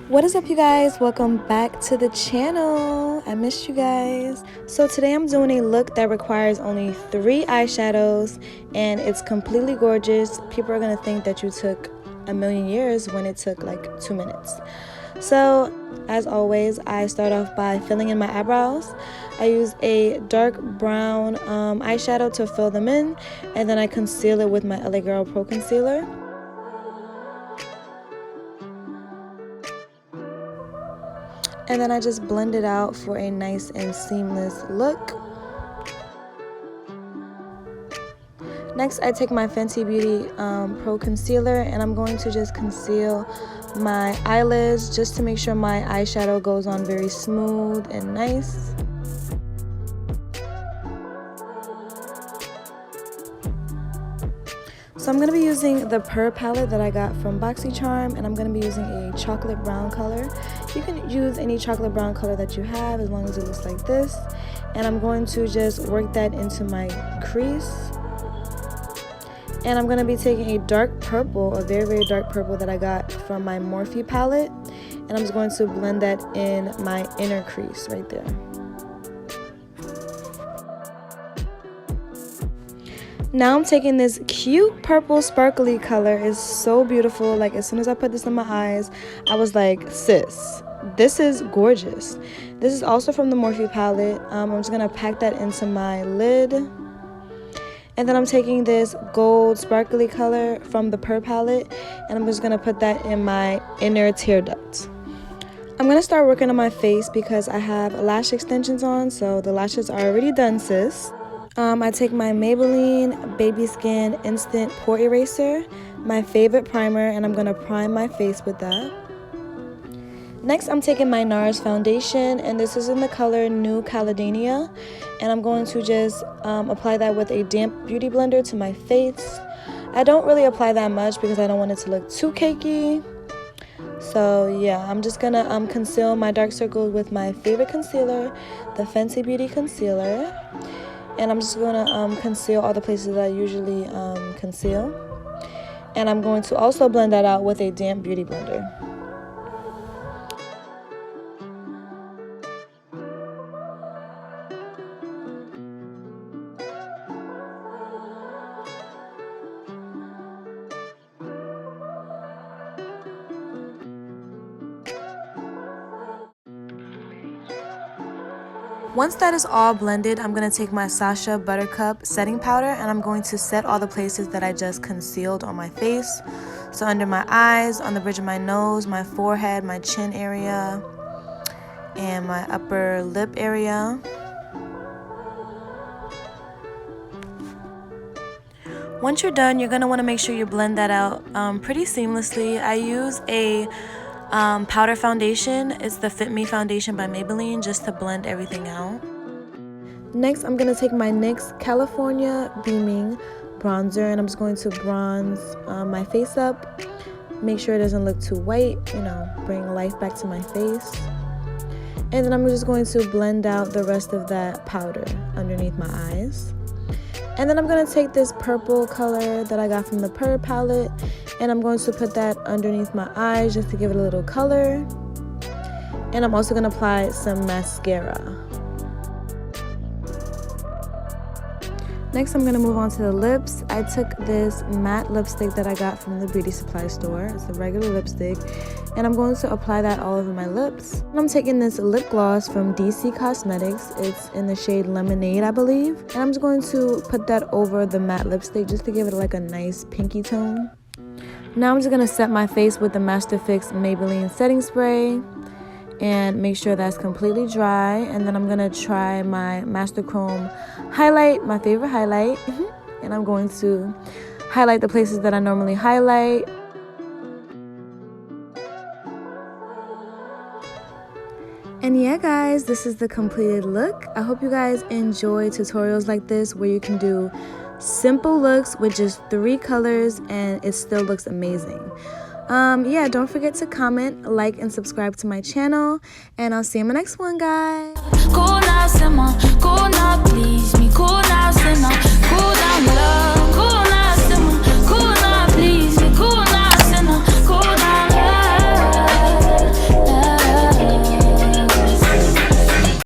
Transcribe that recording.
What is up, you guys? Welcome back to the channel. I missed you guys. So today I'm doing a look that requires only 3 eyeshadows and it's completely gorgeous. People are gonna think that you took a million years when it took like 2 minutes. So as always, I start off by filling in my eyebrows. I use a dark brown eyeshadow to fill them in, and then I conceal it with my LA Girl Pro Concealer. And then I just blend it out for a nice and seamless look. Next, I take my Fenty Beauty Pro Concealer and I'm going to just conceal my eyelids just to make sure my eyeshadow goes on very smooth and nice. So I'm going to be using the Purr palette that I got from BoxyCharm, and I'm going to be using a chocolate brown color. You can use any chocolate brown color that you have as long as it looks like this. And I'm going to just work that into my crease. And I'm going to be taking a dark purple, a very, very dark purple that I got from my Morphe palette. And I'm just going to blend that in my inner crease right there. Now I'm taking this cute purple sparkly color. It's so beautiful. Like, as soon as I put this in my eyes, I was like, sis, this is gorgeous. This is also from the Morphe palette. I'm just going to pack that into my lid. And then I'm taking this gold sparkly color from the Purr palette, and I'm just going to put that in my inner tear duct. I'm going to start working on my face because I have lash extensions on, so the lashes are already done, sis. I take my Maybelline Baby Skin Instant Pore Eraser, my favorite primer, and I'm going to prime my face with that. Next, I'm taking my NARS foundation, and this is in the color New Caledonia, and I'm going to just apply that with a damp beauty blender to my face. I don't really apply that much because I don't want it to look too cakey. So yeah, I'm just going to conceal my dark circles with my favorite concealer, the Fenty Beauty Concealer. And I'm just going to conceal all the places that I usually conceal. And I'm going to also blend that out with a damp beauty blender. Once that is all blended, I'm going to take my Sacha Buttercup setting powder and I'm going to set all the places that I just concealed on my face. So under my eyes, on the bridge of my nose, my forehead, my chin area, and my upper lip area. Once you're done, you're going to want to make sure you blend that out pretty seamlessly. I use a powder foundation. It's the Fit Me foundation by Maybelline, just to blend everything out. Next, I'm going to take my NYX California Beaming bronzer and I'm just going to bronze my face up. Make sure it doesn't look too white, you know, bring life back to my face. And then I'm just going to blend out the rest of that powder underneath my eyes. And then I'm going to take this purple color that I got from the Purr palette and I'm going to put that underneath my eyes just to give it a little color. And I'm also going to apply some mascara. Next, I'm going to move on to the lips. I took this matte lipstick that I got from the beauty supply store. It's a regular lipstick. And I'm going to apply that all over my lips. And I'm taking this lip gloss from DC Cosmetics. It's in the shade Lemonade, I believe. And I'm just going to put that over the matte lipstick just to give it like a nice pinky tone. Now I'm just going to set my face with the Master Fix Maybelline setting spray and make sure that's completely dry. And then I'm going to try my Master Chrome highlight, my favorite highlight. And I'm going to highlight the places that I normally highlight. And yeah, guys, this is the completed look. I hope you guys enjoy tutorials like this where you can do simple looks with just 3 colors and it still looks amazing. Yeah, don't forget to comment, like, and subscribe to my channel, and I'll see you in my next one, guys.